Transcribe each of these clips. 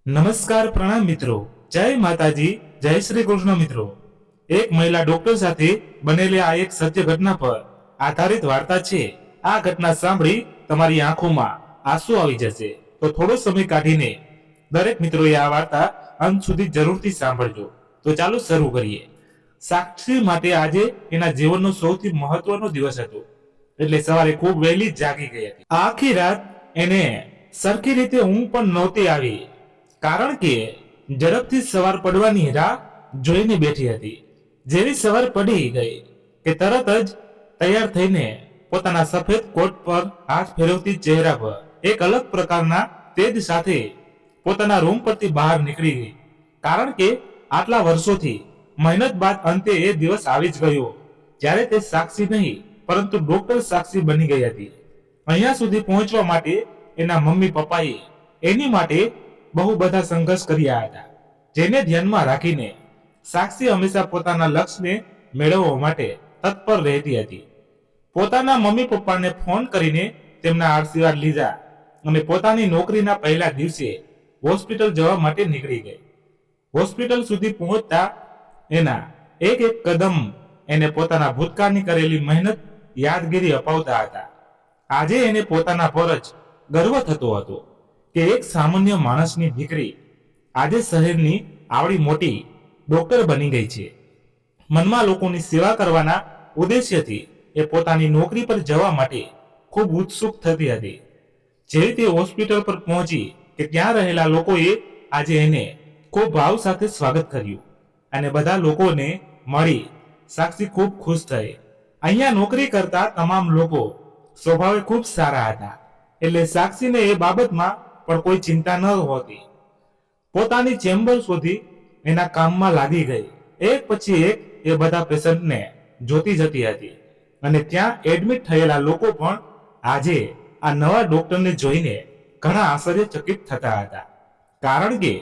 નમસ્કાર પ્રણામ મિત્રો, જય માતાજી, જય શ્રી કૃષ્ણ મિત્રો। એક મહિલા ડોક્ટર સાથે બનેલી આ એક સત્ય ઘટના પર આધારિત વાર્તા છે। આ ઘટના સાંભળી તમારી આંખોમાં આંસુ આવી જશે, તો થોડો સમય કાઢીને દરેક મિત્રોએ આ વાર્તા અંત સુધી જરૂરથી સાંભળજો। તો ચાલો શરૂ કરીએ। સાક્ષી માટે આજે એના જીવનનો સૌથી મહત્વનો દિવસ હતો, એટલે સવારે ખૂબ વહેલી જાગી ગઈ હતી। આખી રાત એને સરખી રીતે ઊંઘ પણ નહોતી આવી, કારણ કે ઝડપથી સવાર પડવાની રાહ જોઈને બેઠી હતી। જેવી સવાર પડી ગઈ કે તરત જ તૈયાર થઈને પોતાના સફેદ કોટ પર હાથ ફેરવતી ચહેરા પર એક અલગ પ્રકારના તેજ સાથે પોતાના રૂમ પરથી બહાર નીકળી ગઈ, કારણ કે આટલા વર્ષોથી મહેનત બાદ અંતે એ દિવસ આવી જ ગયો જ્યારે તે સાક્ષી નહીં પરંતુ ડોક્ટર સાક્ષી બની ગઈ હતી। અહીંયા સુધી પહોંચવા માટે એના મમ્મી પપ્પાએ એની માટે બહુ બધા સંઘર્ષ કર્યા હતા, જેને ધ્યાનમાં રાખીને સાક્ષી હંમેશા પોતાના લક્ષ્યને મેળવવા માટે તત્પર રહેતી હતી। પોતાના મમ્મી પપ્પાને ફોન કરીને તેમના આશીર્વાદ લીધા અને પોતાની નોકરીના પહેલા દિવસે હોસ્પિટલ જવા માટે નીકળી ગઈ। હોસ્પિટલ સુધી પહોંચતા એના એક એક કદમ એને પોતાના ભૂતકાળની કરેલી મહેનત યાદગીરી અપાવતા હતા। આજે એને પોતાના પર જ ગર્વ થતો હતો કે એક સામાન્ય માણસની દીકરી આજે શહેરની આવડી મોટી ડોક્ટર બની ગઈ છે। મનમાં લોકોની સેવા કરવાના ઉદ્દેશ્યથી એ પોતાની નોકરી પર જવા માટે ખૂબ ઉત્સુક થતી હતી। જેવી તે હોસ્પિટલ પર પહોંચી કે ત્યાં રહેલા લોકોએ આજે એને ખૂબ ભાવ સાથે સ્વાગત કર્યું અને બધા લોકોને મળી સાક્ષી ખૂબ ખુશ થઈ। અહીંયા નોકરી કરતા તમામ લોકો સ્વભાવે ખૂબ સારા હતા, એટલે સાક્ષીને એ બાબતમાં પણ કોઈ ચિંતા ન હોતી। પોતાની ચેમ્બર શોધી એના કામમાં લાગી ગઈ। એક પછી એક એ બધા પેશન્ટને જોતી જતી હતી અને ત્યાં એડમિટ થયેલા લોકો પણ આજે આ નવા ડોક્ટરને જોઈને ઘણા આશ્ચર્યચકિત થતા હતા, કારણ કે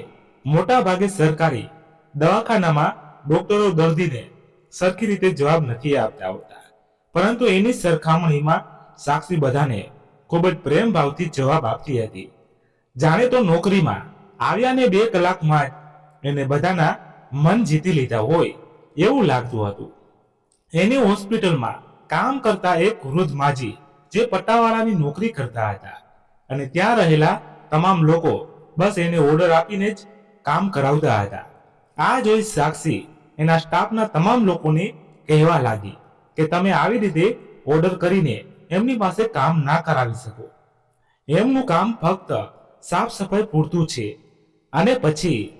મોટા ભાગે સરકારી દવાખાનામાં ડોક્ટરો દર્દીને સરખી રીતે જવાબ નથી આપતા હોતા, પરંતુ એની સરખામણીમાં સાક્ષી બધાને ખૂબ જ પ્રેમ ભાવથી જવાબ આપતી હતી। જાણે તો નોકરીમાં આવ્યાને 2 કલાકમાં જ એને બધાના મન જીતી લીધા હોય એવું લાગતું હતું। એની હોસ્પિટલમાં કામ કરતા એક વૃદ્ધ માજી જે પટ્ટાવાળાની નોકરી કરતા હતા અને ત્યાં રહેલા તમામ લોકો બસ એને ઓર્ડર આપીને જ કામ કરાવતા હતા। આ જોઈ સાક્ષી એના સ્ટાફના તમામ લોકોને કહેવા લાગી કે તમે આવી રીતે ઓર્ડર કરીને એમની પાસે કામ ના કરાવી શકો, એમનું કામ ફક્ત સાફ સફાઈ પૂરતું છે। અને પછી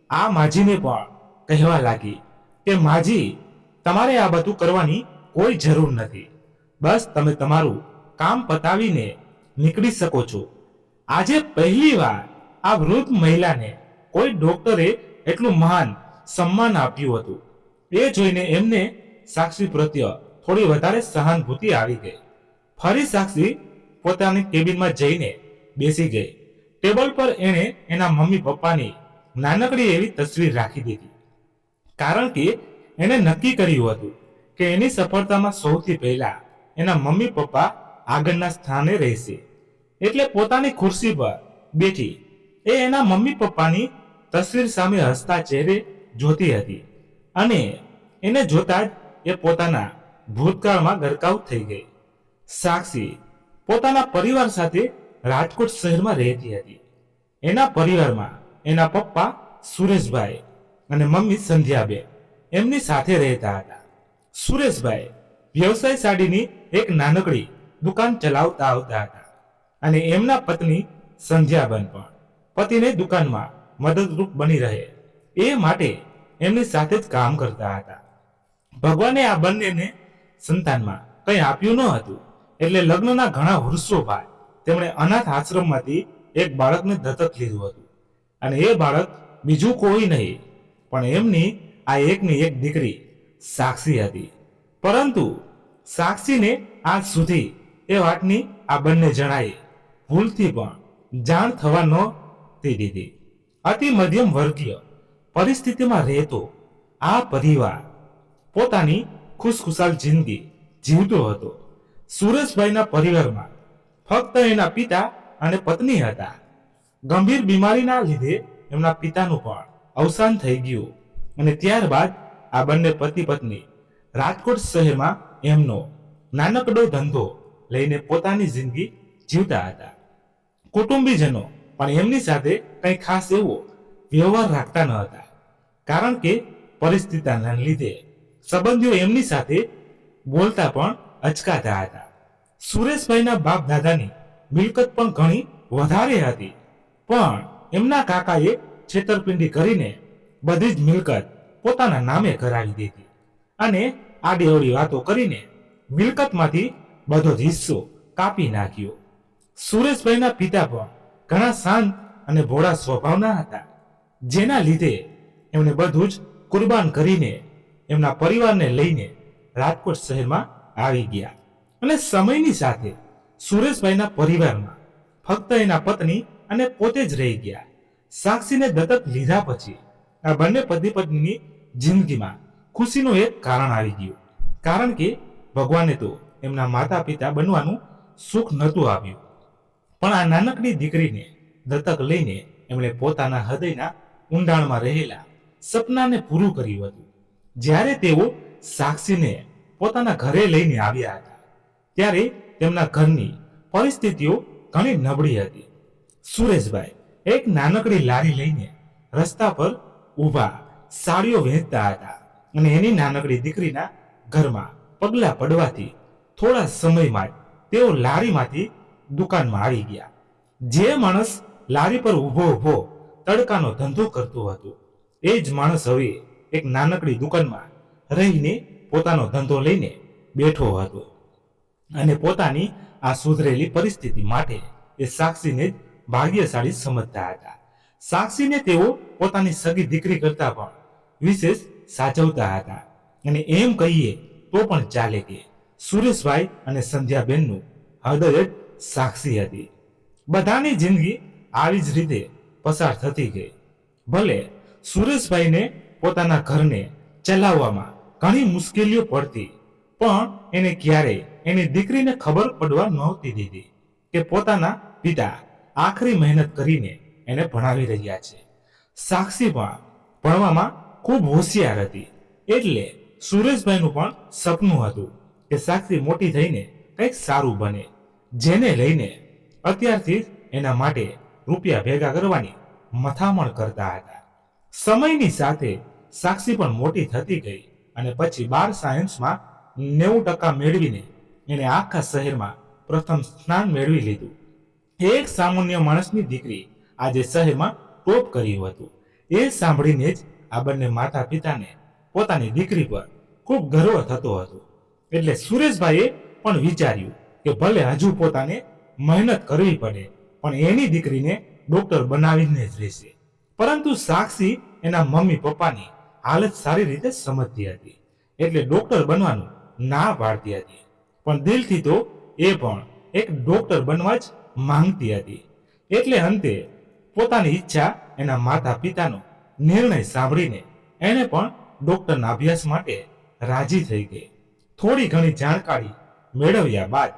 આ માજીને પણ કહેવા લાગી કે માજી, તમારે આ બધું કરવાની કોઈ જરૂર નથી, બસ તમે તમારું કામ પતાવીને નીકળી શકો છો। આજે પહેલી વાર આ વૃદ્ધ મહિલાને કોઈ ડોક્ટરે એટલું મહાન સન્માન આપ્યું હતું। એ જોઈને એમને સાક્ષી પ્રત્યે થોડી વધારે સહાનુભૂતિ આવી ગઈ। ફરી સાક્ષી પોતાની કેબિનમાં જઈને બેસી ગઈ। ટેબલ પર એણે એના મમ્મી પપ્પાની નાનકડી એવી તસવીર રાખી દીધી, કારણ કે એણે નક્કી કર્યું હતું કે એની સફળતામાં સૌથી પહેલા એના મમ્મી પપ્પા આગળના સ્થાને રહેશે। એટલે પોતાની ખુરશી પર બેઠી એ એના મમ્મી પપ્પાની તસવીર સામે હસતા ચહેરે જોતી હતી અને એને જોતા જ એ પોતાના ભૂતકાળમાં ગરકાવ થઈ ગઈ। સાક્ષી પોતાના પરિવાર સાથે રાજકોટ શહેરમાં રહેતી હતી। એના પરિવારમાં એના પપ્પા સુરેશભાઈ અને મમ્મી સંધ્યાબેન એમની સાથે રહેતા હતા। સુરેશભાઈ વ્યવસાય સાડીની એક નાનકડી દુકાન ચલાવતા આવતા હતા અને એમના પત્ની સંધ્યાબેન પણ પતિને દુકાનમાં મદદરૂપ બની રહે એ માટે એમની સાથે જ કામ કરતા હતા। ભગવાને આ બંનેને સંતાનમાં કંઈ આપ્યું ન હતું, એટલે લગ્નના ઘણા વર્ષો બાદ તેમણે અનાથ આશ્રમમાંથી એક બાળકને દત્તક લીધું હતું અને એ બાળક બીજું કોઈ નહીં પણ એમની આ એકની એક દીકરી સાક્ષી હતી। પરંતુ સાક્ષીને આજ સુધી એ વાતની આ બંને જણાએ ભૂલથી પણ જાણ થવા નહોતી દીધી। અતિ મધ્યમ વર્ગીય પરિસ્થિતિમાં રહેતો આ પરિવાર પોતાની ખુશખુશાલ જિંદગી જીવતો હતો। સુરેશભાઈના પરિવારમાં ફક્ત એના પિતા અને પત્ની હતા। ગંભીર બીમારીના લીધે એમના પિતાનું પણ અવસાન થઈ ગયું અને ત્યારબાદ આ બંને પતિ પત્ની રાજકોટ શહેરમાં એમનો નાનકડો ધંધો લઈને પોતાની જિંદગી જીવતા હતા. કુટુંબીજનો પણ એમની સાથે કંઈ ખાસ એવો વ્યવહાર રાખતા ન હતા, કારણ કે પરિસ્થિતિના લીધે સંબંધીઓ એમની સાથે બોલતા પણ અચકાતા હતા. સુરેશભાઈના બાપ દાદાની મિલકત પણ ઘણી વધારે હતી, પણ એમના કાકાએ છેતરપિંડી કરીને બધી જ મિલકત પોતાના નામે કરાવી દીધી અને આડીઅવળી વાતો કરીને મિલકતમાંથી બધો જ હિસ્સો કાપી નાખ્યો. સુરેશભાઈના પિતા પણ ઘણા શાંત અને ભોળા સ્વભાવના હતા, જેના લીધે એમણે બધું જ કુરબાન કરીને એમના પરિવારને લઈને રાજકોટ શહેરમાં આવી ગયા અને સમયની સાથે સુરેશભાઈના પરિવારમાં ફક્ત એના પત્ની અને પોતે જ રહી ગયા. સાક્ષીને દત્તક લીધા પછી આ બંને પતિ પત્નીની જિંદગીમાં ખુશીનું એક કારણ આવી ગયું, કારણ કે ભગવાને તો એમના માતા પિતા બનવાનું સુખ નહોતું આપ્યું, પણ આ નાનકડી દીકરીને દત્તક લઈને એમણે પોતાના હૃદયના ઊંડાણમાં રહેલા સપનાને પૂરું કર્યું હતું. જ્યારે તેઓ સાક્ષીને પોતાના ઘરે લઈને આવ્યા હતા ત્યારે તેમના ઘરની પરિસ્થિતિઓ ઘણી નબળી હતી. સુરેશભાઈ એક નાનકડી લારી લઈને રસ્તા પર ઊભા સાડીઓ વેચતા હતા અને એની નાનકડી દીકરીના ઘરમાં પગલા પડવાથી થોડા સમયમાં તેઓ લારીમાંથી દુકાનમાં આવી ગયા. જે માણસ લારી પર ઊભો તડકાનો ધંધો કરતો હતો એ જ માણસ હવે એક નાનકડી દુકાનમાં રહીને પોતાનો ધંધો લઈને બેઠો હતો અને પોતાની આ સુધરેલી પરિસ્થિતિ માટે એ સાક્ષીને જ ભાગ્યશાળી સમજતા હતા. સાક્ષીને તેઓ પોતાની સગી દીકરી કરતા પણ વિશેષ સાચવતા હતા અને એમ કહીએ તો પણ ચાલે કે સુરેશભાઈ અને સંધ્યાબેનનું હૃદય જ સાક્ષી હતી. બધાની જિંદગી આવી જ રીતે પસાર થતી ગઈ. ભલે સુરેશભાઈને પોતાના ઘરને ચલાવવામાં ઘણી મુશ્કેલીઓ પડતી, પણ એને ક્યારેય એની દીકરીને ખબર પડવા નહોતી દીધી કે પોતાના પિતા આખરી મહેનત કરીને એને ભણાવી રહ્યા છે. સાક્ષી પણ ભણવામાં ખૂબ હોશિયાર હતી, એટલે સુરેશભાઈનું પણ સપનું હતું કે સાક્ષી મોટી થઈને કંઈક સારું બને, જેને લઈને અત્યારથી જ એના માટે રૂપિયા ભેગા કરવાની મથામણ કરતા હતા. સમયની સાથે સાક્ષી પણ મોટી થતી ગઈ અને પછી 12 સાયન્સમાં 90% મેળવીને એને આખા શહેરમાં પ્રથમ સ્થાન મેળવી લીધું. એક સામાન્ય માણસની દીકરી આજે શહેરમાં ટોપ કર્યું હતું. એ સાંભળીને જ આ બંને માતા પિતાને પોતાની દીકરી પર ખૂબ ગર્વ થતો હતો. એટલે સુરેશભાઈએ પણ વિચાર્યું કે ભલે હજુ પોતાને મહેનત કરવી પડે, પણ એની દીકરીને ડોક્ટર બનાવીને જ રહેશે. પરંતુ સાક્ષી એના મમ્મી પપ્પાની હાલત સારી રીતે સમજતી હતી, એટલે ડોક્ટર બનવાનું ના પાડતી હતી, પણ દિલથી તો એ પણ એક ડોક્ટર બનવા જ માંગતી હતી. એટલે અંતે પોતાની ઈચ્છા એના માતા પિતાનો નિર્ણય સાંભળીને એને પણ ડોક્ટરના અભ્યાસ માટે રાજી થઈ ગઈ. થોડી ઘણી જાણકારી મેળવ્યા બાદ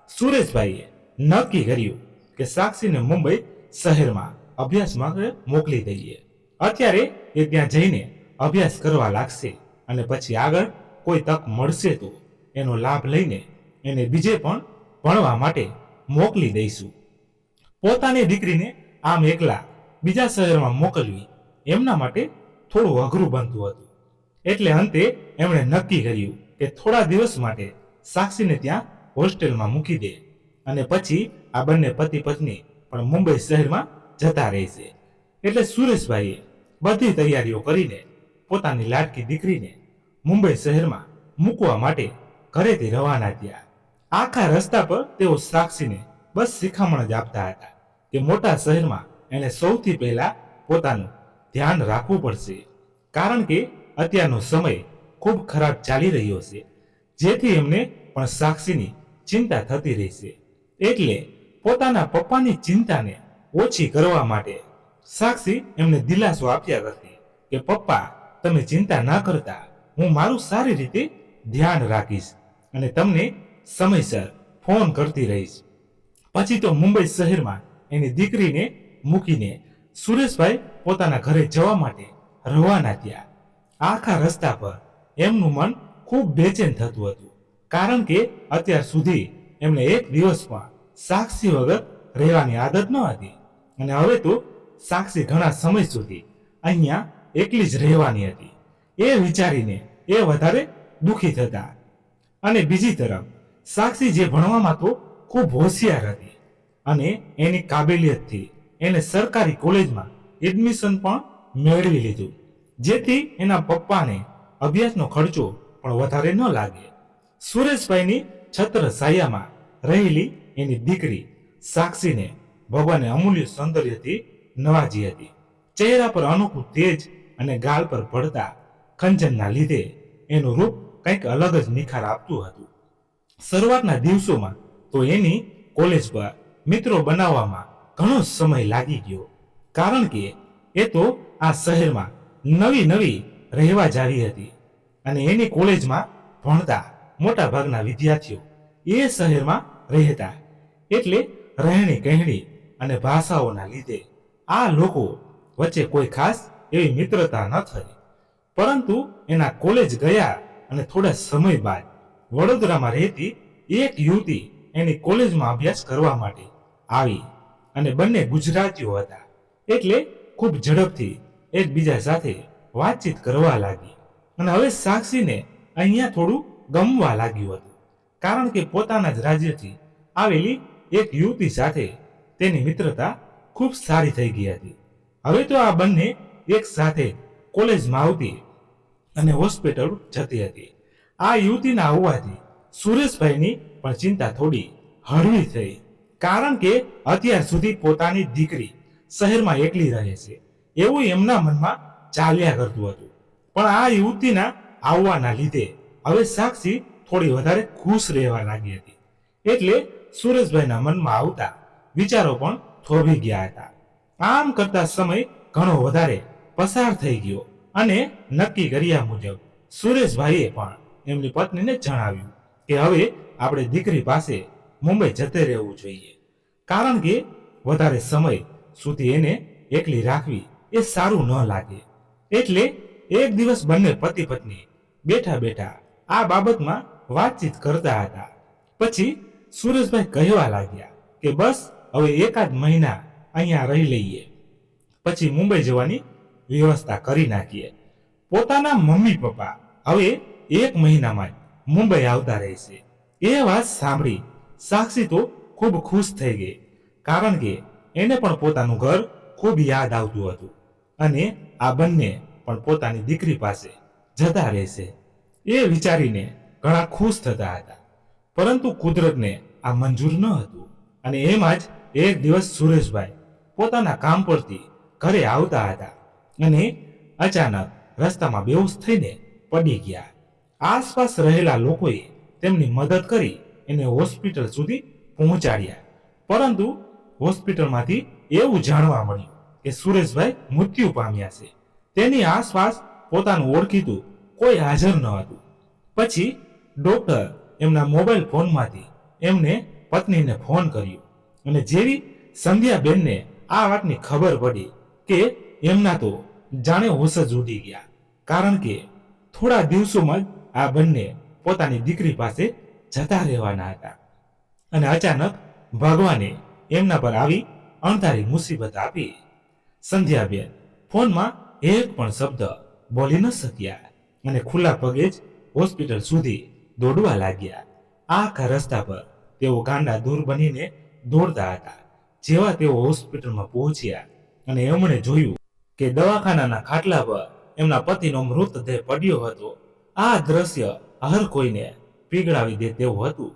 સુરેશભાઈએ નક્કી કર્યું કે સાક્ષીને મુંબઈ શહેરમાં અભ્યાસ માટે મોકલી દઈએ. અત્યારે એ ત્યાં જઈને અભ્યાસ કરવા લાગશે અને પછી આગળ કોઈ તક મળશે તો એનો લાભ લઈને એને બીજે પણ ભણવા માટે મોકલી દઈશું. પોતાની દીકરીને આમ એકલા બીજા શહેરમાં મોકલવી એમના માટે થોડું અઘરું બનતું હતું, એટલે અંતે એમણે નક્કી કર્યું કે થોડા દિવસ માટે સાક્ષીને ત્યાં હોસ્ટેલમાં મૂકી દે અને પછી આ બંને પતિ પત્ની પણ મુંબઈ શહેરમાં જતા રહેશે. એટલે સુરેશભાઈએ બધી તૈયારીઓ કરીને પોતાની લાડકી દીકરીને મુંબઈ શહેરમાં મૂકવા માટે ઘરેથી રવાના થયા. આખા રસ્તા પર તેઓ સાક્ષીને બસ શિખામણ જ આપતા હતા કે મોટા શહેરમાં એને સૌથી પહેલા પોતાનું ધ્યાન રાખવું પડશે, કારણ કે અત્યારનો સમય ખૂબ ખરાબ ચાલી રહ્યો છે, જેથી એમને પણ સાક્ષીની ચિંતા થતી રહેશે. એટલે પોતાના પપ્પાની ચિંતાને ઓછી કરવા માટે સાક્ષી એમને દિલાસો આપ્યા કરતી કે પપ્પા, તમે ચિંતા ના કરતા, હું મારું સારી રીતે ધ્યાન રાખીશ અને તમને સમયસર ફોન કરતી રહીશ. પછી તો મુંબઈ શહેરમાં એની દીકરીને મૂકીને સુરેશભાઈ પોતાના ઘરે જવા માટે રવાના થયા. આખા રસ્તા પર એમનું મન ખૂબ બેચેન થતું હતું, કારણ કે અત્યાર સુધી એમને એક દિવસ પણ સાક્ષી વગર રહેવાની આદત ન હતી, અને હવે તો સાક્ષી ઘણા સમય સુધી અહીંયા એકલી જ રહેવાની હતી. એ વિચારીને એ વધારે દુઃખી થતા. અને બીજી તરફ સાક્ષી જે ભણવામાં તો ખૂબ હોશિયાર હતી, અને એની કાબેલિયતથી એને સરકારી કોલેજમાં એડમિશન પણ મેળવી લીધું, જેથી એના પપ્પાને અભ્યાસનો ખર્ચો પણ વધારે ન લાગે. સુરેશભાઈની છત્ર છાયામાં રહેલી એની દીકરી સાક્ષીને ભગવાને અમૂલ્ય સૌંદર્યથી નવાજી હતી. ચહેરા પર અનોખું તેજ અને ગાલ પર પડતા ખંજનના લીધે એનું રૂપ કંઈક અલગ જ નિખાર આપતું હતું. શરૂઆતના દિવસોમાં તો એની કોલેજ પર મિત્રો બનાવવામાં ઘણો સમય લાગી ગયો, કારણ કે એ તો આ શહેરમાં નવી રહેવા જ આવી હતી, અને એની કોલેજમાં ભણતા મોટા ભાગના વિદ્યાર્થીઓ એ શહેરમાં રહેતા, એટલે રહેણી કહેણી અને ભાષાઓના લીધે આ લોકો વચ્ચે કોઈ ખાસ એવી મિત્રતા ન થઈ. પરંતુ એના કોલેજ ગયા અને થોડા સમય બાદ વડોદરામાં રહેતી એક યુવતી એની કોલેજમાં અભ્યાસ કરવા માટે આવી, અને બંને ગુજરાતીઓ હતા, એટલે ખૂબ ઝડપથી એકબીજા સાથે વાતચીત કરવા લાગી. અને હવે સાક્ષીને અહીંયા થોડું ગમવા લાગ્યું હતું, કારણ કે પોતાના જ રાજ્યથી આવેલી એક યુવતી સાથે તેની મિત્રતા ખૂબ સારી થઈ ગઈ હતી. હવે તો આ બંને એક સાથે કોલેજમાં આવતી અને હોસ્પિટલ જતી હતી. આ યુવતીના આવવાથી સુરેશભાઈની પણ ચિંતા થોડી હળવી થઈ, કારણ કે અત્યાર સુધી પોતાની દીકરી શહેરમાં એકલી રહે છે એવું એમના મનમાં ચાલ્યા કરતું હતું. પણ આ યુવતીના આવવાના લીધે હવે સાક્ષી થોડી વધારે ખુશ રહેવા લાગી હતી, એટલે સુરેશભાઈના મનમાં આવતા વિચારો પણ થોભી ગયા હતા. આમ કરતા સમય ઘણો વધારે પસાર થઈ ગયો, અને નક્કી કર્યા મુજબ સુરેશભાઈએ પણ એમની પત્નીને જણાવ્યું કે હવે આપણે દીકરી પાસે મુંબઈ જતે રહેવું જોઈએ, કારણ કે વધારે સમય સુધી એને એકલી રાખવી એ સારું ન લાગે. એટલે એક દિવસ બંને પતિ પત્ની બેઠા બેઠા આ બાબતમાં વાતચીત કરતા હતા. પછી સુરેશભાઈ કહેવા લાગ્યા કે બસ હવે એકાદ મહિના અહીંયા રહી લઈએ, પછી મુંબઈ જવાની વ્યવસ્થા કરી નાખીએ. પોતાના મમ્મી પપ્પા હવે એક મહિનામાં મુંબઈ આવતા રહેશે. એ વાત સાંભળી સાક્ષી તો ખૂબ ખુશ થઈ ગઈ, કારણ કે એને પણ પોતાનું ઘર ખૂબ યાદ આવતું હતું, અને આ બંને પણ પોતાની દીકરી પાસે જતા રહેશે એ વિચારીને ઘણા ખુશ થતા હતા. પરંતુ કુદરતને આ મંજૂર ન હતું, અને એમાં જ એક દિવસ સુરેશભાઈ પોતાના કામ પરથી ઘરે આવતા હતા, અને અચાનક રસ્તામાં બેહોશ થઈને પડી ગયા. આસપાસ રહેલા લોકોએ તેમની મદદ કરી એને હોસ્પિટલ સુધી પહોંચાડ્યા, પરંતુ હોસ્પિટલમાંથી એવું જાણવા મળ્યું કે સુરેશભાઈ મૃત્યુ પામ્યા છે. તેની આસપાસ પોતાનું ઓળખીતું કોઈ હાજર ન હતું. પછી ડોક્ટર એમના મોબાઈલ ફોનમાંથી એમને પત્નીને ફોન કર્યો, અને જેવી સંધ્યાબેનને આ વાતની ખબર પડી કે એમના તો જાણે હોશ જ ઉડી ગયા, કારણ કે થોડા દિવસોમાં જ આ બંને પોતાની દીકરી પાસે જતા રહેવાના હતા. અને અચાનક ભગવાને એમના પર આવી અણધારી મુસીબત આપી. સંધ્યાબેન ફોનમાં એક પણ શબ્દ બોલી ન શક્યા, અને ખુલ્લા પગે જ હોસ્પિટલ સુધી દોડવા લાગ્યા. આખા રસ્તા પર તેઓ ગાંડા દૂર બનીને દોડતા હતા. જેવા તેઓ હોસ્પિટલમાં પહોંચ્યા અને એમણે જોયું કે દવાખાનાના ખાટલા પર એમના પતિનો મૃતદેહ પડ્યો હતો. આ દ્રશ્ય હર કોઈને પીગળાવી દે તેવું હતું,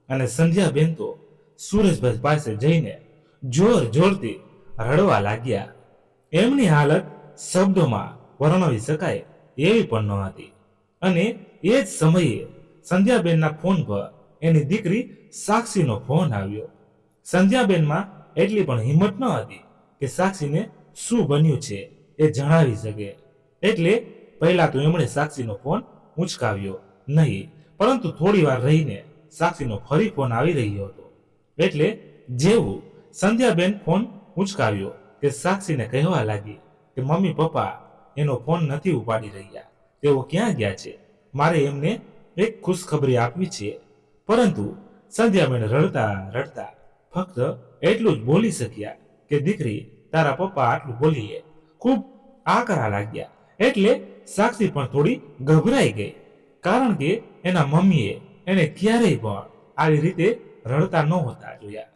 અને સંધ્યાબેન તો સુરેશભાઈ પાસે જઈને જોર જોરથી રડવા લાગ્યા. એમની હાલત શબ્દોમાં વર્ણવી શકાય એવી પણ ન હતી. અને એ જ સમયે સંધ્યાબેનના ફોન પર એની દીકરી સાક્ષીનો ફોન આવ્યો. સંધ્યાબેનમાં એટલી પણ હિંમત ન હતી કે સાક્ષીને શું બન્યું છે એ જણાવી શકે, એટલે પહેલા તો એમણે સાક્ષીનો ફોન ઉંચકાવ્યો નહીં, પરંતુ થોડી વાર રહીને સાક્ષીનો ફરી ફોન આવી રહ્યો હતો. એટલે જેવું સંધ્યાબેન ફોન ઉંચકાવ્યો કે સાક્ષીને કહેવા લાગી કે મમ્મી પપ્પા એનો ફોન નથી ઉપાડી રહ્યા, તેઓ ક્યાં ગયા છે, મારે એમને એક ખુશખબરી આપવી છે. પરંતુ સંધ્યાબેન રડતા રડતા ફક્ત એટલું જ બોલી શક્યા કે દીકરી, તારા પપ્પા આટલું બોલીએ ખૂબ આકરા લાગ્યા. એટલે સાક્ષી પણ થોડી ગભરાઈ ગઈ, કારણ કે એના મમ્મીએ એને ક્યારેય પણ આવી રીતે રડતા નહોતા જોયા.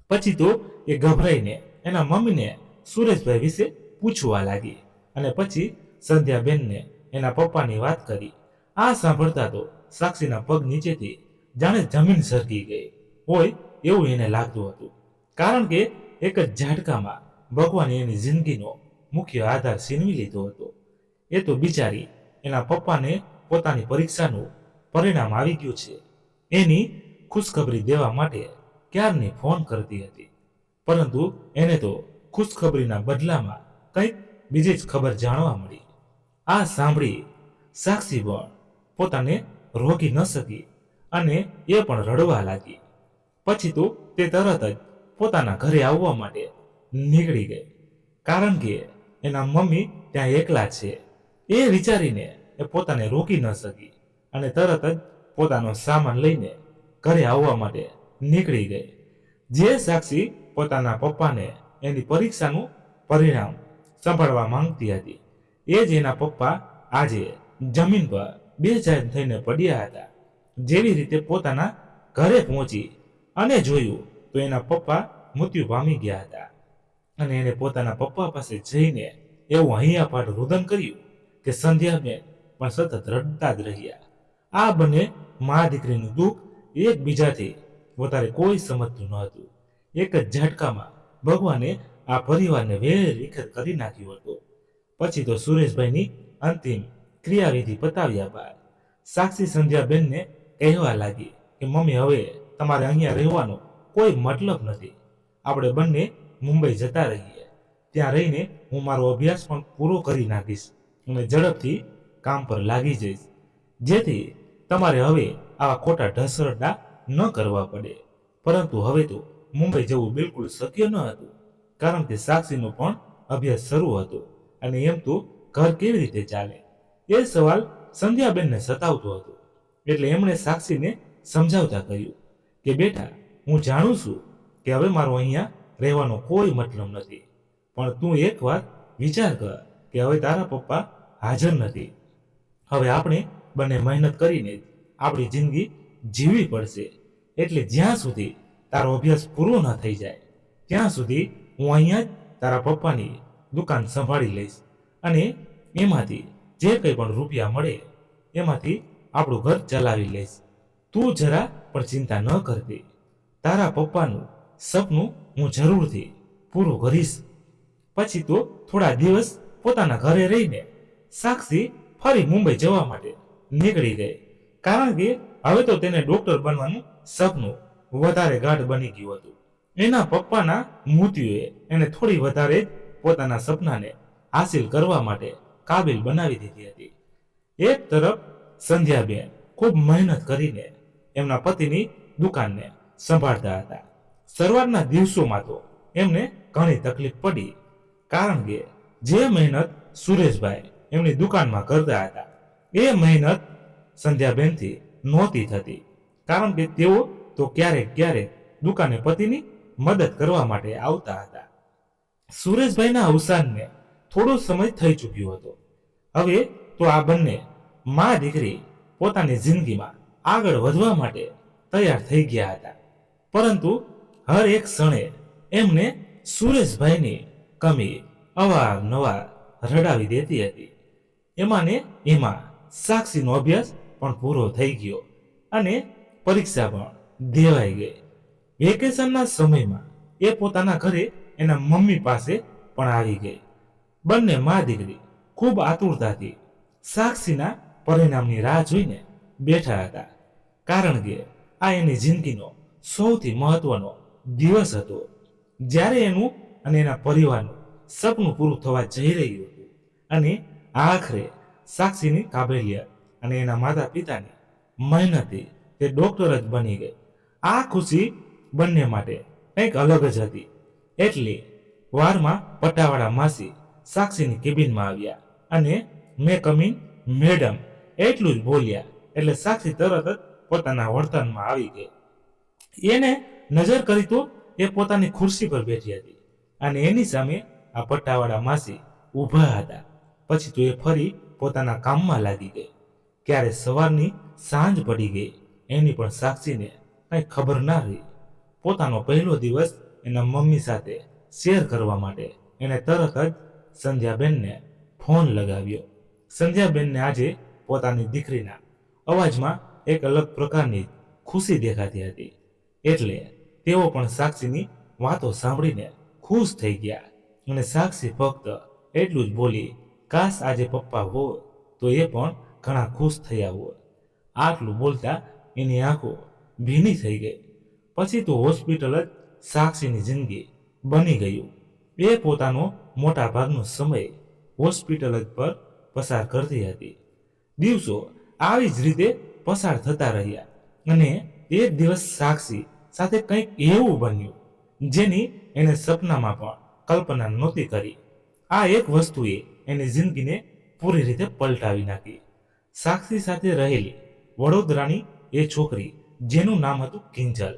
પછી તો એ ગભરાઈને એના મમ્મીને સુરેશભાઈ વિશે પૂછવા લાગી અને પછી સંધ્યાબેનને એના પપ્પાની વાત કરી. આ સાંભળતા તો સાક્ષીના પગ નીચેથી જાણે જમીન સરકી ગઈ હોય એવું એને લાગતું હતું, કારણ કે એક જ ઝાટકામાં ભગવાને એની જિંદગીનો મુખ્ય આધાર છીનવી લીધો હતો. એ તો બિચારી એના પપ્પાને પોતાની પરીક્ષાનું પરિણામ આવી ગયું છે એની ખુશખબરી દેવા માટે ક્યારની ફોન કરતી હતી, પરંતુ એને તો ખુશખબરીના બદલામાં કંઈક બીજી જ ખબર જાણવા મળી. આ સાંભળી સાક્ષી પણ પોતાને રોકી ન શકી અને એ પણ રડવા લાગી. પછી તો તે તરત જ પોતાના ઘરે આવવા માટે નીકળી ગઈ, કારણ કે એના મમ્મી ત્યાં એકલા છે એ વિચારીને એ પોતાને રોકી ન શકી અને તરત જ પોતાનો સામાન લઈને ઘરે આવવા માટે નીકળી ગઈ. જે સાક્ષી પોતાના પપ્પાને એની પરીક્ષાનું પરિણામ સંભાળવા માંગતી હતી, એ જ એના પપ્પા આજે જમીન પર બેચેન થઈને પડ્યા હતા. જેવી રીતે પોતાના ઘરે પહોંચી અને જોયું તો એના પપ્પા મૃત્યુ પામી ગયા હતા અને એને પોતાના પપ્પા પાસે જઈને એવું હૈયાપાટ રુદન કર્યું કે સંધ્યાબેન પણ સતત રડતા જ રહ્યા. આ બંને મા દીકરીનું દુઃખ એકબીજાથી વધારે કોઈ સમજતું ન હતું. એક જ ઝટકામાં ભગવાને આ પરિવારને વેર વિખેર કરી નાખ્યો હતો. પછી તો સુરેશભાઈની અંતિમ ક્રિયાવિધિ પતાવ્યા બાદ સાક્ષી સંધ્યાબેનને કહેવા લાગી કે મમ્મી, હવે તમારે અહીંયા રહેવાનો કોઈ મતલબ નથી. આપણે બંને મુંબઈ જતા રહીએ. ત્યાં રહીને હું મારો અભ્યાસ પણ પૂરો કરી નાખીશ અને ઝડપથી કામ પર લાગી જઈશ, જેથી તમારે હવે આવા ખોટા ઢસરડા ન કરવા પડે. પરંતુ હવે તો મુંબઈ જવું બિલકુલ શક્ય ન હતું, કારણ કે સાક્ષીનો પણ અભ્યાસ શરૂ હતો અને એમ તો ઘર કેવી રીતે ચાલે એ સવાલ સંધ્યાબેનને સતાવતો હતો. એટલે એમણે સાક્ષીને સમજાવતા કહ્યું કે બેટા, હું જાણું છું કે હવે મારો અહીંયા રહેવાનો કોઈ મતલબ નથી, પણ તું એકવાર વિચાર કર કે હવે તારા પપ્પા હાજર નથી. હવે આપણે બંને મહેનત કરીને જ આપણી જિંદગી જીવવી પડશે. એટલે જ્યાં સુધી તારો અભ્યાસ પૂરો ન થઈ જાય ત્યાં સુધી હું અહીંયા જ તારા પપ્પાની દુકાન સંભાળી લઈશ અને એમાંથી જે કંઈ પણ રૂપિયા મળે એમાંથી આપણું ઘર ચલાવી લઈશ. તું જરા પણ ચિંતા ન કરતી. તારા પપ્પાનું સપનું હું જરૂરથી પૂરું કરીશ. પછી તો થોડા દિવસ પોતાના ઘરે રહીને સાક્ષી ફરી મુંબઈ જવા માટે નીકળી ગઈ, કારણ કે હવે તો તેને ડોક્ટર બનવાનું સપનું વધારે ગાઢ બની ગયું હતું. એના પપ્પાના મૃત્યુએ એને થોડી વધારે પોતાના સપનાને હાસિલ કરવા માટે કાબિલ બનાવી દીધી હતી. એક તરફ સંધ્યાબેન ખૂબ મહેનત કરીને એમના પતિની દુકાનને સંભાળતા હતા. શરૂઆતના દિવસોમાં તો એમને ઘણી તકલીફ પડી, કારણ કે જે મહેનત સુરેશભાઈ એમની દુકાનમાં કરતા હતા એ મહેનત સંધ્યાબેનથી નહોતી થતી, કારણ કે તેઓ તો ક્યારેક ક્યારેક દુકાને પતિની મદદ કરવા માટે આવતા હતા. સુરેશભાઈના અવસાનને થોડો સમય થઈ ચૂક્યો હતો. હવે તો આ બંને મા દીકરી પોતાની જિંદગીમાં આગળ વધવા માટે તૈયાર થઈ ગયા હતા, પરંતુ હર એક ક્ષણે એમને સુરેશભાઈની કમી અવારનવાર રડાવી દેતી હતી. એમાં ને એમાં સાક્ષીનો અભ્યાસ પણ પૂરો થઈ ગયો અને પરીક્ષા પણ દેવાઈ ગઈ. વેકેશનના સમયમાં એ પોતાના ઘરે એના મમ્મી પાસે પણ આવી ગઈ. બંને મા દીકરી ખૂબ આતુરતાથી સાક્ષીના પરિણામની રાહ જોઈને બેઠા હતા, કારણ કે આ એની જિંદગીનો સૌથી મહત્વનો દિવસ હતો, જ્યારે એનું અને એના પરિવારનું સપનું પૂરું થવા જઈ રહ્યું હતું અને આખરે સાક્ષીની કાબેલિયત અને એના માતા પિતાની મહેનતથી તે ડોક્ટર જ બની ગઈ. આ ખુશી બંને માટે કંઈક અલગ જ હતી. એટલે વારમાં પટ્ટાવાળા માસી સાક્ષીની કેબિનમાં આવ્યા અને મે કમિન મેડમ એટલું જ બોલ્યા એટલે સાક્ષી તરત જ પોતાના વર્તનમાં આવી ગઈ. એને નજર કરી તો એ પોતાની ખુરશી પર બેઠી હતી અને એની સામે આ પટ્ટાવાળા માસી ઊભા હતા. પછી તો એ ફરી પોતાના કામમાં લાગી ગઈ. ક્યારે સવારની સાંજ પડી ગઈ એની પણ સાક્ષીને કંઈ ખબર ના રહી. પોતાનો પહેલો દિવસ એના મમ્મી સાથે શેર કરવા માટે એને તરત જ સંધ્યાબેનને ફોન લગાવ્યો. સંધ્યાબેનને આજે પોતાની દીકરીના અવાજમાં એક અલગ પ્રકારની ખુશી દેખાતી હતી. એટલે તેઓ પણ સાક્ષીની વાતો સાંભળીને ખુશ થઈ ગયા અને સાક્ષી ફક્ત એટલું જ બોલી, કાશ આજે પપ્પા હોય તો એ પણ ઘણા ખુશ થયા હોય. આટલું બોલતા એની આંખો ભીની થઈ ગઈ. પછી તો હોસ્પિટલ જ સાક્ષીની જિંદગી બની ગયું. એ પોતાનો મોટા ભાગનો સમય હોસ્પિટલ જ પર પસાર કરતી હતી. દિવસો આવી જ રીતે પસાર થતા રહ્યા અને એક દિવસ સાક્ષી સાથે કંઈક એવું બન્યું જેની એને સપનામાં પણ કલ્પના નહોતી કરી. આ એક વસ્તુએ એની જિંદગીને પૂરી રીતે પલટાવી નાખી. સાક્ષી સાથે રહેલી વડોદરાની એ છોકરી જેનું નામ હતું કિંજલ,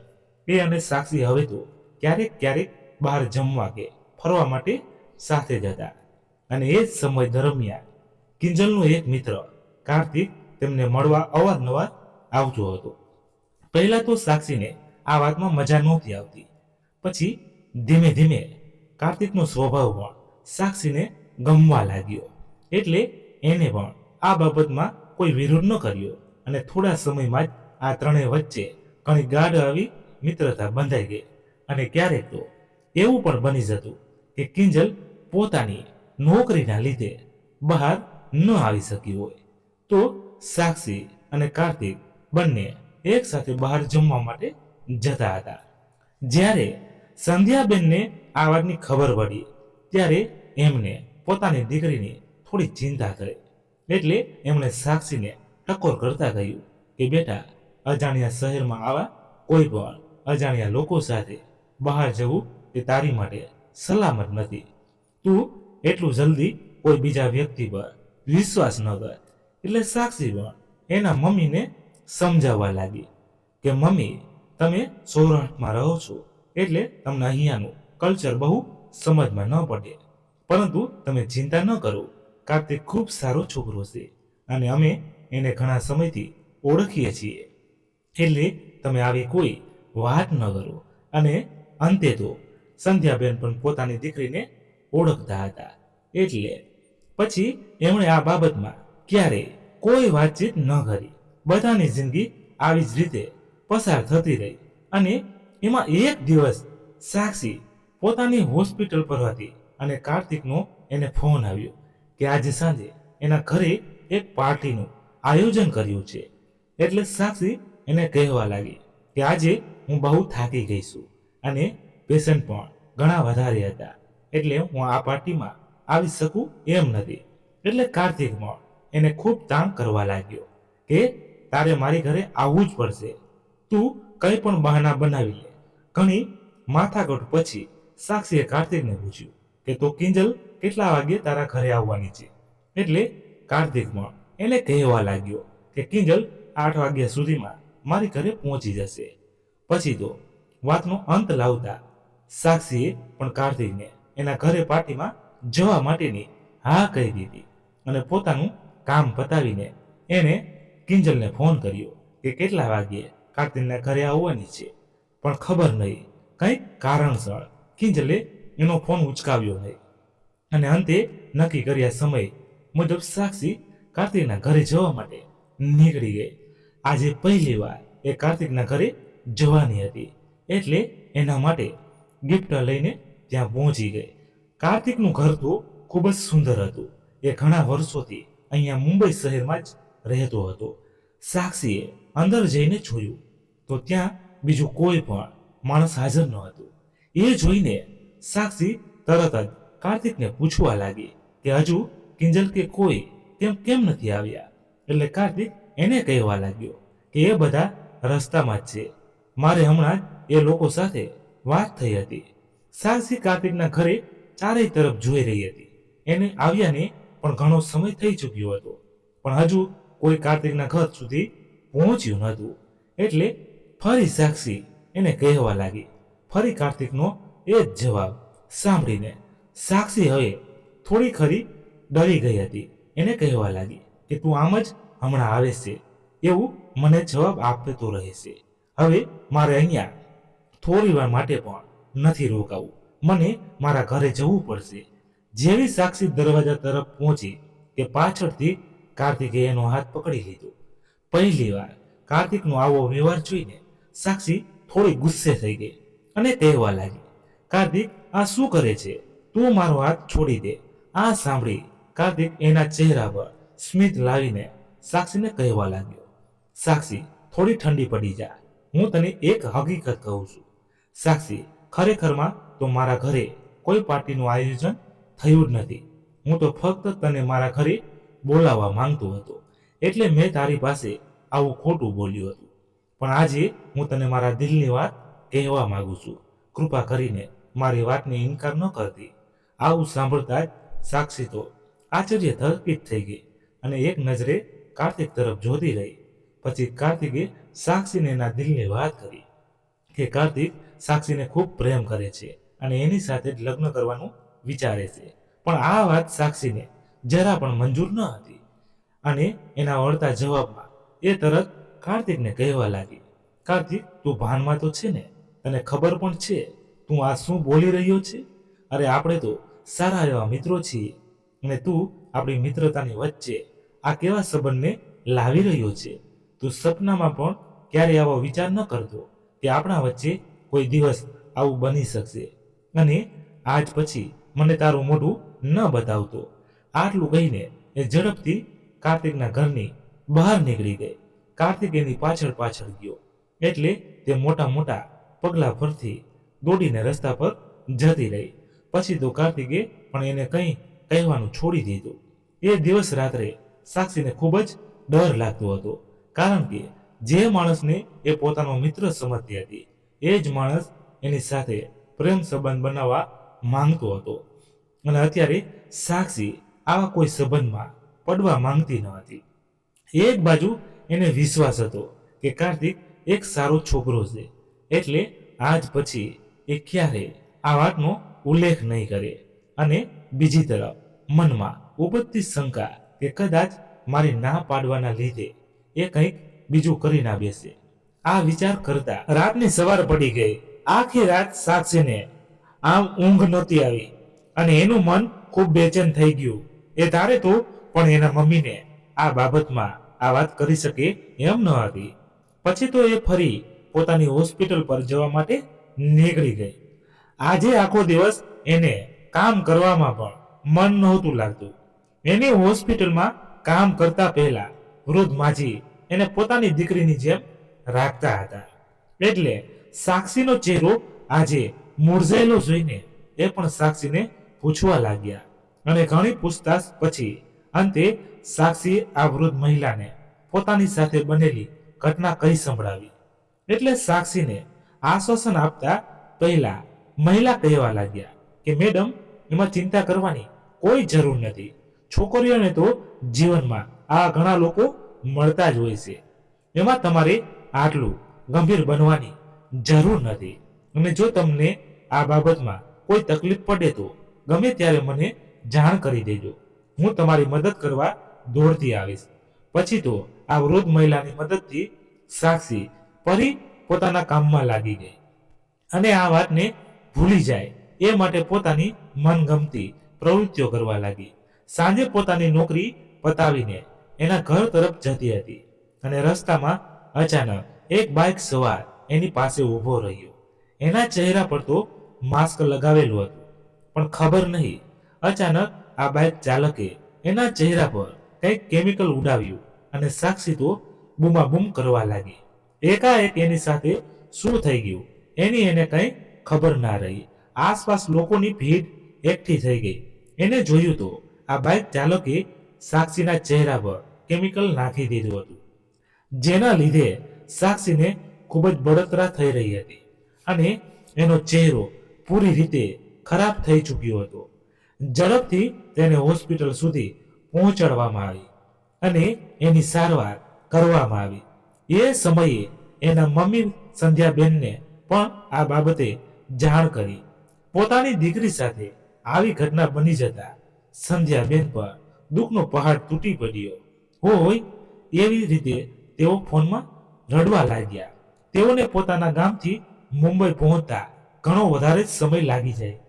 એ અને સાક્ષી હવે તો ક્યારેક ક્યારેક બહાર જમવા કે ફરવા માટે સાથે જતા. અને એ જ સમય દરમિયાન કિંજલનો એક મિત્ર કાર્તિક તેમને મળવા અવારનવાર આવતો હતો. પહેલા તો સાક્ષીને આ વાતમાં મજા નહોતી આવતી. પછી ધીમે ધીમે કાર્તિકનો સ્વભાવ પણ સાક્ષીને ગમવા લાગ્યો. એટલે એને પણ આ બાબતમાં કોઈ વિરોધ ન કર્યો અને થોડા સમયમાં જ આ ત્રણેય વચ્ચે ઘણી ગાઢ આવી મિત્રતા બંધાઈ ગઈ. અને ક્યારેક તો એવું પણ બની જતું કે કિંજલ પોતાની નોકરીના લીધે બહાર ન આવી શકી હોય તો સાક્ષી અને કાર્તિક બંને એક સાથે બહાર જમવા માટે જતા હતા. જ્યારે સંધ્યાબેનને આ વાતની ખબર પડી ત્યારે એમને પોતાની દીકરીની થોડી ચિંતા થઈ. એટલે એમણે સાક્ષીને ટકોર કરતા કહ્યું કે બેટા, અજાણ્યા શહેરમાં આવા કોઈ પણ અજાણ્યા લોકો સાથે બહાર જવું તે તારી માટે સલામત નથી. તું એટલું જલ્દી કોઈ બીજા વ્યક્તિ પર વિશ્વાસ ન કર. એટલે સાક્ષી પણ એના મમ્મીને સમજાવવા લાગી કે મમ્મી, તમે સૌરાષ્ટ્રમાં રહો છો એટલે તમને અહીંયાનું કલ્ચર બહુ સમજમાં ન પડે, પરંતુ તમે ચિંતા ન કરો, કાર્તિક ખૂબ સારો છોકરો છે અને અમે એને ઘણા સમયથી ઓળખીએ છીએ, એટલે તમે આવી કોઈ વાત ન કરો. અને અંતે તો સંધ્યાબેન પણ પોતાની દીકરીને ઓળખતા હતા. એટલે પછી એમણે આ બાબતમાં ક્યારેય કોઈ વાતચીત ન કરી. બધાની જિંદગી આવી જ રીતે પસાર થતી રહી. અને એમાં એક દિવસ સાક્ષી પોતાની હોસ્પિટલ પર હતી અને કાર્તિકનો એને ફોન આવ્યો કે આજે સાંજે એના ઘરે એક પાર્ટીનું આયોજન કર્યું છે. એટલે સાક્ષી એને કહેવા લાગી કે આજે હું બહુ થાકી ગઈ છું અને પેશન્ટ પણ ઘણા વધારે હતા, એટલે હું આ પાર્ટીમાં આવી શકું એમ નથી. એટલે કાર્તિક પણ એને ખૂબ તાણ કરવા લાગ્યો કે તારે મારી ઘરે આવવું જ પડશે, તું કંઈ પણ બહાના બનાવી લે. ઘણી માથાકૂટ પછી સાક્ષીએ કાર્તિકને પૂછ્યું કે તો કિંજલ કેટલા વાગે તારા ઘરે આવવાની છે? એટલે કાર્તિક પણ એને કહેવા લાગ્યો કે કિંજલ 8 વાગ્યા સુધીમાં મારી ઘરે પહોંચી જશે. પછી તો વાતનો અંત લાવતા સાક્ષીએ પણ કાર્તિકને એના ઘરે પાર્ટીમાં જવા માટેની હા કહી દીધી અને પોતાનું કામ પતાવીને એને કિંજલને ફોન કર્યો કે કેટલા વાગ્યે કાર્તિકના ઘરે આવવાની છે. પણ ખબર નહીં, કંઈક કારણસર કિંજલે એનો ફોન ઉચકાવ્યો નહીં અને અંતે નક્કી કર્યા સમય મુજબ સાક્ષી કાર્તિકના ઘરે જવા માટે નીકળી ગઈ. આજે પહેલી વાર એ કાર્તિકના ઘરે જવાની હતી એટલે એના માટે ગિફ્ટ લઈને ત્યાં પહોંચી ગઈ. કાર્તિકનું ઘર તો ખૂબ જ સુંદર હતું. એ ઘણા વર્ષોથી અહીંયા મુંબઈ શહેરમાં જ રહેતો હતો. સાક્ષીએ અંદર જઈને જોયું તો ત્યાં બીજું કોઈ પણ માણસ હાજર ન હતું. એ જોઈને સાક્ષી તરત જ કાર્તિકને પૂછવા લાગી કે હજુ કિંજલ કે કોઈ કેમ નથી આવ્યા? એટલે કાર્તિક એને કહેવા લાગ્યો કે એ બધા રસ્તામાં જ છે, મારે હમણાં જ એ લોકો સાથે વાત થઈ હતી. સાક્ષી કાર્તિકના ઘરે ચારેય તરફ જોઈ રહી હતી. એને આવ્યાને પણ ઘણો સમય થઈ ચૂક્યો હતો, પણ હજુ કોઈ કાર્તિકના ઘર સુધી પહોંચ્યું નહોતું. એટલે ફરી સાક્ષી એને કહેવા લાગી. ફરી કાર્તિકનો એ જ જવાબ સાંભળીને સાક્ષી હવે થોડી ખરી ડરી ગઈ હતી. એને કહેવા લાગી કે તું આમ જ હમણાં આવે છે એવું મને જવાબ આપતો રહે છે. હવે મારે અહીંયા થોડી વાર માટે પણ નથી રોકાવું. મને મારા ઘરે જવું પડશે. જેવી સાક્ષી દરવાજા તરફ પહોંચી કે પાછળથી કાર્તિકે એનો હાથ પકડી લીધો. પહેલી વાર કાર્તિકનો આવો વ્યવહાર જોઈને સાક્ષી થોડી ગુસ્સે થઈ ગઈ અને કહેવા લાગી, કાર્તિક આ શું કરે છે? તું મારો હાથ છોડી દે. આ સાંભળી કાર્તિક એના ચહેરા પર સ્મિત લાવીને સાક્ષીને કહેવા લાગ્યો, સાક્ષી થોડી ઠંડી પડી જા. હું તને એક હકીકત કહું છું. સાક્ષી, ખરેખરમાં તો મારા ઘરે કોઈ પાર્ટીનું આયોજન થયું જ નથી. હું તો ફક્ત તને મારા ઘરે બોલાવવા માંગતો હતો, એટલે મેં તારી પાસે આવું ખોટું બોલ્યું હતું. પણ આજે હું તને મારા દિલની વાત કહેવા માંગુ છું. કૃપા કરીને મારી વાતને ઇનકાર ન કરતી. આવું સાંભળતા જ સાક્ષી તો આશ્ચર્યચકિત થઈ ગઈ અને એક નજરે કાર્તિક તરફ જોતી રહી. પછી કાર્તિકે સાક્ષીને એના દિલની વાત કરી કે કાર્તિક સાક્ષીને ખૂબ પ્રેમ કરે છે અને એની સાથે જ લગ્ન કરવાનું વિચારે છે. પણ આ વાત સાક્ષીને જરા પણ મંજૂર ન હતી અને એના વળતા જવાબમાં એ તરત કાર્તિકને કહેવા લાગી, કાર્તિક તું ભાનમાં તો છે ને? તને ખબર પણ છે તું આ શું બોલી રહ્યો છે? અરે આપણે તો સારા એવા મિત્રો છીએ અને તું આપણી મિત્રતાની વચ્ચે આ કેવા સંબંધને લાવી રહ્યો છે? તું સપનામાં પણ ક્યારે આવો વિચાર ન કરતો કે આપણા વચ્ચે કોઈ દિવસ આવું બની શકશે. અને આજ પછી મને તારું મોઢું ન બતાવતો. આટલું કહીને એ ઝડપથી કાર્તિકના ઘરની બહાર નીકળી ગઈ. કાર્તિક એની પાછળ પાછળ ગયો એટલે તે મોટા મોટા પગલા પરથી દોડીને રસ્તા પર જતી રહી. પછી તો કાર્તિકે પણ એને કંઈ કહેવાનું છોડી દીધું. એ દિવસ રાત્રે સાક્ષીને ખૂબ જ ડર લાગતો હતો, કારણ કે જે માણસને એ પોતાનો મિત્ર સમજતી હતી એ જ માણસ એની સાથે પ્રેમ સંબંધ બનાવવા માંગતો હતો. અને અત્યારે સાક્ષી આવા કોઈ સંબંધમાં પડવા માંગતી ન હતી. એક બાજુ એને વિશ્વાસ હતો કે કાર્તિક એક સારો છોકરો છે, એટલે આજ પછી એ ક્યારે આ વાતનો ઉલ્લેખ નહીં કરે. અને બીજી તરફ મનમાં ઉપજતી શંકા કે કદાચ મારી ના પાડવાના લીધે એ કંઈક બીજું કરી ના બેસે. આ વિચાર કરતા રાતની સવાર પડી ગઈ. આખી રાત સાક્ષીને આમ ઊંઘ નહોતી આવી અને એનું મન ખૂબ બેચેન થઈ ગયું. એ ધારે તો પણ એના મમ્મીને આ બાબતમાં આ વાત કરી શકે એમ ન હતી. પછી તો એ ફરી પોતાની હોસ્પિટલ પર જવા માટે નીકળી ગઈ. આજે આખો દિવસ એને કામ કરવામાં પણ મન નહોતું લાગતું. એની હોસ્પિટલમાં કામ કરતા પહેલા વૃદ્ધ માજી એને પોતાની દીકરીની જેમ રાખતા હતા. એટલે સાક્ષીનો ચહેરો આજે મૂરઝાયેલો જોઈને એ પણ સાક્ષીને પૂછવા લાગ્યા અને ઘણી પૂછતાછ પછી અંતે સાક્ષી આ વૃદ્ધ મહિલાને પોતાની સાથે બનેલી ઘટના કહી સંભળાવી. એટલે સાક્ષીને આશ્વાસન આપતા પહેલા મહિલા કહેવા લાગ્યા કે મેડમ, એમાં ચિંતા કરવાની કોઈ જરૂર નથી. છોકરીઓને તો જીવનમાં આ ઘણા લોકો મળતા જ હોય છે. એમાં તમારે આટલું ગંભીર બનવાની જરૂર નથી. અને જો તમને આ બાબતમાં કોઈ તકલીફ પડે તો ગમે ત્યારે મને જાણ કરી દેજો. હું તમારી મદદ કરવા દોડતી આવીશ. પછી તો આ વૃદ્ધ મહિલાની મદદથી સાક્ષી ફરી પોતાના કામમાં લાગી ગઈ અને આ વાતને ભૂલી જાય એ માટે પોતાની મનગમતી પ્રવૃત્તિઓ કરવા લાગી. સાંજે પોતાની નોકરી પતાવીને એના ઘર તરફ જતી હતી અને રસ્તામાં અચાનક એક બાઇક સવાર એની પાસે ઊભો રહ્યો. એના ચહેરા પર તો માસ્ક લગાવેલું હતું, પણ ખબર નહીં અચાનક આ બાઇક ચાલકે એના ચહેરા પર કંઈક કેમિકલ ઉડાવ્યું અને સાક્ષી તો બૂમાબૂમ કરવા લાગી. એકાએક એની સાથે શું થઈ ગયું એની એને કંઈ ખબર ના રહી. આસપાસ લોકોની ભીડ એકઠી થઈ ગઈ. એને જોયું તો આ બાઇક ચાલકે સાક્ષીના ચહેરા પર કેમિકલ નાખી દીધું હતું, જેના લીધે સાક્ષીને ખૂબ જ બળતરા થઈ રહી હતી અને એનો ચહેરો પૂરી રીતે ખરાબ થઈ ચૂક્યો હતો. ઝડપથી તેને હોસ્પિટલ સુધી પહોંચાડવામાં આવી અને એની સારવાર કરવામાં આવી. એ સમયે એના મમ્મી સંધ્યાબેનને પણ આ બાબતે જાણ કરી. પોતાની દીકરી સાથે આવી ઘટના બની જતા સંધ્યાબેન પર દુઃખનો પહાડ તૂટી પડ્યો હોય એવી રીતે તેઓ ફોનમાં રડવા લાગ્યા. તેઓને પોતાના ગામથી મુંબઈ પહોંચતા ઘણો વધારે સમય લાગી જાય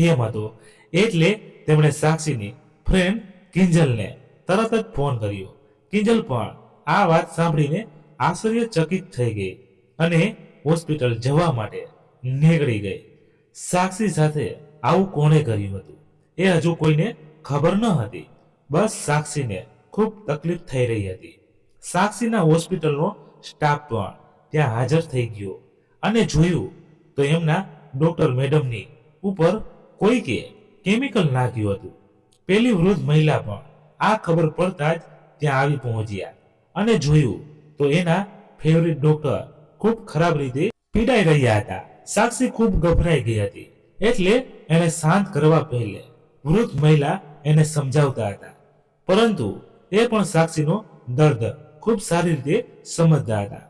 એમ હતો. એટલે તેમણે સાક્ષીની ફ્રેન્ડ કિંજલને તરત જ ફોન કર્યો. કિંજલ પણ આ વાત સાંભળીને આશ્ચર્યચકિત થઈ ગઈ અને હોસ્પિટલ જવા માટે નીકળી ગઈ. સાક્ષી સાથે આવું કોણે કર્યું હતું એ હજુ કોઈને ખબર ન હતી. બસ સાક્ષીને ખૂબ તકલીફ થઈ રહી હતી. સાક્ષીના હોસ્પિટલનો સ્ટાફ પણ ત્યાં હાજર થઈ ગયો અને જોયું તો એમના ડોક્ટર મેડમની ઉપર કોઈકે કેમિકલ નાખ્યું હતું. પેલી વૃદ્ધ મહિલા પણ આ ખબર પડતા જ ત્યાં આવી પહોંચ્યા અને જોયું તો એના ફેવરિટ ડોક્ટર ખૂબ ખરાબ રીતે પીડાઈ રહ્યા હતા. સાક્ષી ખૂબ ગભરાઈ ગઈ હતી. એટલે એને શાંત કરવા પહેલે વૃદ્ધ મહિલા એને સમજાવતા હતા, પરંતુ એ પણ સાક્ષીનો દર્દ ખૂબ સારી રીતે સમજતા હતા.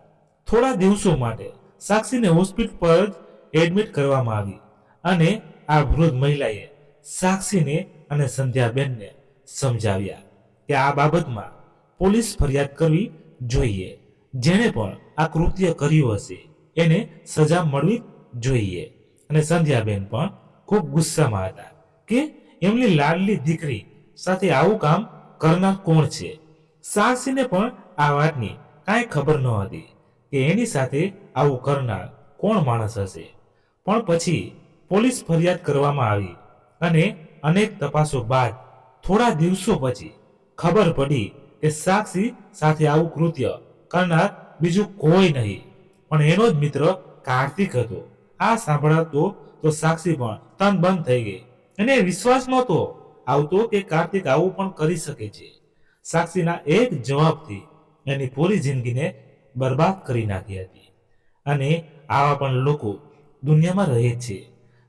થોડા દિવસો માટે સાક્ષીને હોસ્પિટલ પર જ એડમિટ કરવામાં આવી અને આ વૃદ્ધ મહિલાએ સાક્ષીને અને સંધ્યાબેનને સમજાવ્યા કે આ બાબતમાં પોલીસ ફરિયાદ કરવી જોઈએ. જેણે પણ આ કૃત્ય કર્યું હશે એને સજા મળવી જોઈએ. અને સંધ્યાબેન પણ ખૂબ ગુસ્સામાં હતા કે એમની લાડલી દીકરી સાથે આવું કામ કરનાર કોણ છે. સાક્ષીને પણ આ વાતની કાંઈ ખબર ન હતી કે એની સાથે આવું કરનાર કોણ માણસ હશે. પણ પછી પોલીસ ફરિયાદ કરવામાં આવી અને અનેક તપાસો બાદ થોડા દિવસો પછી ખબર પડી કે સાક્ષી સાથે આવું કૃત્ય કરનાર બીજું કોઈ નહીં પણ એનો જ મિત્ર કાર્તિક હતો. આ સાંભળતો તો સાક્ષી પણ તન બંધ થઈ ગઈ. એને વિશ્વાસ નહોતો આવતો કે કાર્તિક આવું પણ કરી શકે છે. સાક્ષીના એક જવાબથી એની પૂરી જિંદગીને બરબાદ કરી નાખી હતી. અને આવા પણ લોકો દુનિયામાં રહે છે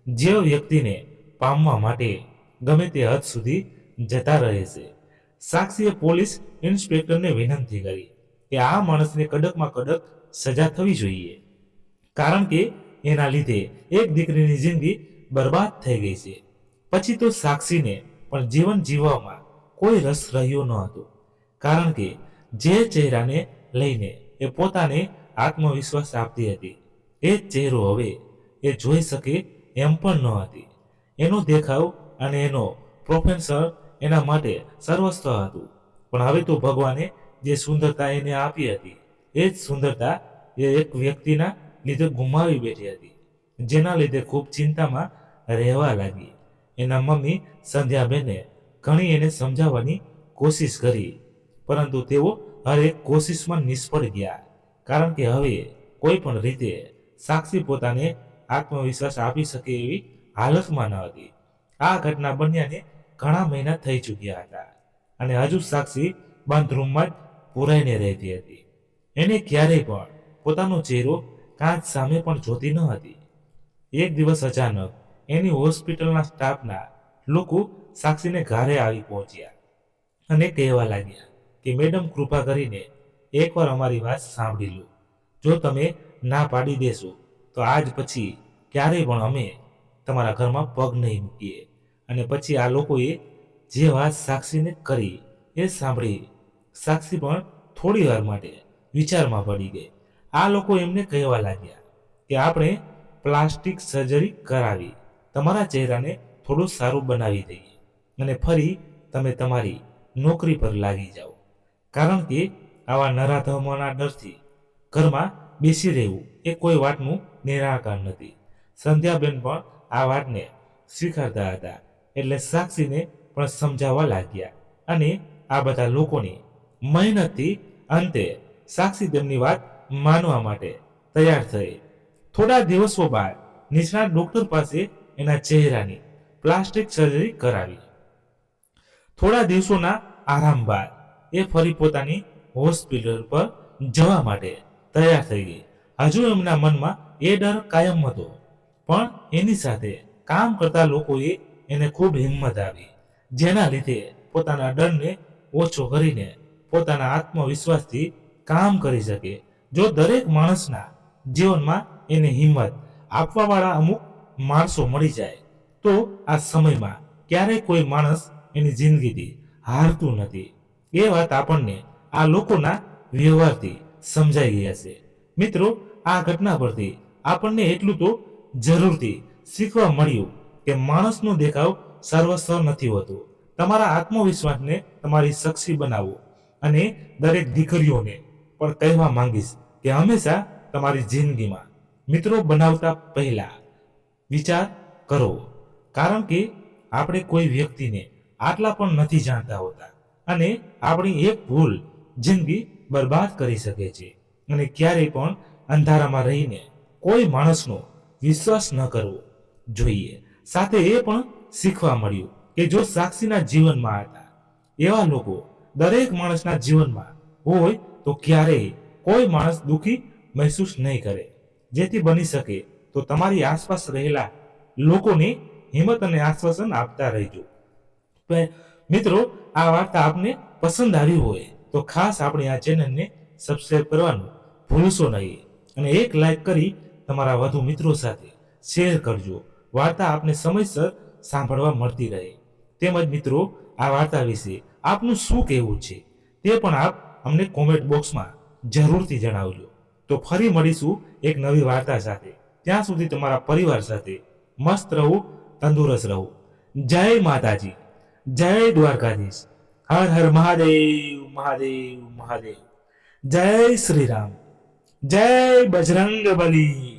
જે વ્યક્તિને પામવા માટે ગમે તે હદ સુધી જતા રહે છે. સાક્ષીએ પોલીસ ઇન્સ્પેક્ટરને વિનંતી કરી કે આ માણસને કડકમાં કડક સજા થવી જોઈએ, કારણ કે એના લીધે એક દીકરીની જિંદગી બરબાદ થઈ ગઈ છે. પછી તો સાક્ષીને પણ જીવન જીવવામાં કોઈ રસ રહ્યો ન હતો, કારણ કે જે ચહેરાને લઈને એ પોતાને આત્મવિશ્વાસ આપતી હતી એ જ ચહેરો હવે એ જોઈ શકે એમ પણ ન હતી. એનો દેખાવ અને એનો પ્રોફેસર એના માટે સર્વસ્વ હતું. પણ હવે તો ભગવાને જે સુંદરતા એને આપી હતી એ જ સુંદરતા એ એક વ્યક્તિના લીધે ગુમાવી બેઠી હતી, જેના લીધે ખૂબ ચિંતામાં રહેવા લાગી. એના મમ્મી સંધ્યાબેને ઘણી એને સમજાવવાની કોશિશ કરી, પરંતુ તેઓ હરેક કોશિશમાં નિષ્ફળ ગયા, કારણ કે હવે કોઈ પણ રીતે સાક્ષી પોતાને આત્મવિશ્વાસ આપી શકે એવી હાલતમાં ન હતી. આ ઘટના બન્યાને ઘણા મહિના થઈ ચૂક્યા હતા અને હજુ સાક્ષી બંધ રૂમમાં જ પુરાઈને રહેતી હતી. એને ક્યારેય પણ પોતાનો ચહેરો કાચ સામે પણ જોતી ન હતી. એક દિવસ અચાનક એની હોસ્પિટલના સ્ટાફના લોકો સાક્ષીને ઘરે આવી પહોંચ્યા અને કહેવા લાગ્યા કે મેડમ, કૃપા કરીને એકવાર અમારી વાત સાંભળી લો. જો તમે ના પાડી દેશો તો આજ પછી ક્યારેય પણ અમે તમારા ઘરમાં પગ નહીં મૂકીએ. અને પછી આ લોકોએ જે વાત સાક્ષીને કરી એ સાંભળી સાક્ષી પણ થોડી વાર માટે વિચારમાં પડી ગઈ. આ લોકો એમને કહેવા લાગ્યા કે આપણે પ્લાસ્ટિક સર્જરી કરાવી તમારા ચહેરાને થોડું સારું બનાવી દઈએ અને ફરી તમે તમારી નોકરી પર લાગી જાઓ, કારણ કે આવા નરાધમોના ડરથી ઘરમાં બેસી રહેવું એ કોઈ વાતનું નિરાકરણ નથી. સંધ્યાબેન પણ આ વાતને સ્વીકારતા હતા, એટલે સાક્ષીને પણ સમજાવવા લાગ્યા અને આ બધા લોકોની મહેનતથી અંતે સાક્ષી તેમની વાત માનવા માટે તૈયાર થઈ. થોડા દિવસો બાદ નિષ્ણાત ડોક્ટર પાસે એના ચહેરાની પ્લાસ્ટિક સર્જરી કરાવી. થોડા દિવસોના આરામ બાદ એ ફરી પોતાની હોસ્પિટલ પર જવા માટે તૈયાર થઈ ગઈ. હજુ એમના મનમાં એ ડર કાયમ હતો, પણ એની સાથે કામ કરતા લોકોએ એને ખૂબ હિંમત આવી, જેના લીધે પોતાના ડરને ઓછો કરીને પોતાના આત્મવિશ્વાસથી કામ કરી શકે. જો દરેક માણસના જીવનમાં એને હિંમત આપવાવાળા અમુક માણસો મળી જાય તો આ સમયમાં ક્યારેય કોઈ માણસ એની જિંદગીથી હારતું નથી. એ વાત આપણને આ લોકોના વ્યવહારથી સમજાઈ ગયા છે. મિત્રો, આ ઘટના પરથી આપણને એટલું તો જરૂરથી શીખવા મળ્યું કે માણસનો દેખાવ સર્વસ્વ નથી હોતો. તમારા આત્મવિશ્વાસને તમારી શક્તિ બનાવો. અને દરેક દીકરીઓને પણ કહેવા માંગીશ કે હંમેશા તમારી જિંદગીમાં મિત્રો બનાવતા પહેલા વિચાર કરો, કારણ કે આપણે કોઈ વ્યક્તિને આટલા પણ નથી જાણતા હોતા અને આપણી એક ભૂલ જિંદગી બરબાદ કરી શકે છે. અને ક્યારેય પણ અંધારામાં રહીને કોઈ માણસનો વિશ્વાસ ન કરવો જોઈએ. સાથે એ પણ શીખવા મળ્યું કે જો સાક્ષીના જીવનમાં હતા એવા લોકો દરેક માણસના જીવનમાં હોય તો ક્યારેય કોઈ માણસ દુઃખી મહેસૂસ નહીં કરે. જેથી બની શકે તો તમારી આસપાસ રહેલા લોકોને હિંમત અને આશ્વાસન આપતા રહેજો. મિત્રો, આ વાર્તા આપને પસંદ આવી હોય તો ખાસ આપણી આ ચેનલને સબસ્ક્રાઇબ કરવાનું ભૂલશો નહીં અને એક લાઈક કરી તમારા વધુ મિત્રો સાથે શેર કરજો. વાર્તા આપને સમયસર સાંભળવા મળતી રહે. તેમજ મિત્રો, આ વાર્તા વિશે આપનું શું કહેવું છે તે પણ આપ અમને કોમેન્ટ બોક્સમાં જરૂરથી જણાવજો. તો ફરી મળીશું એક નવી વાર્તા સાથે. ત્યાં સુધી તમારા પરિવાર સાથે મસ્ત રહો, તંદુરસ્ત રહો. જય માતાજી, જય દ્વારકાધીશ. હર હર મહાદેવ, મહાદેવ, મહાદેવ. જય શ્રી રામ, જય બજરંગ બલી.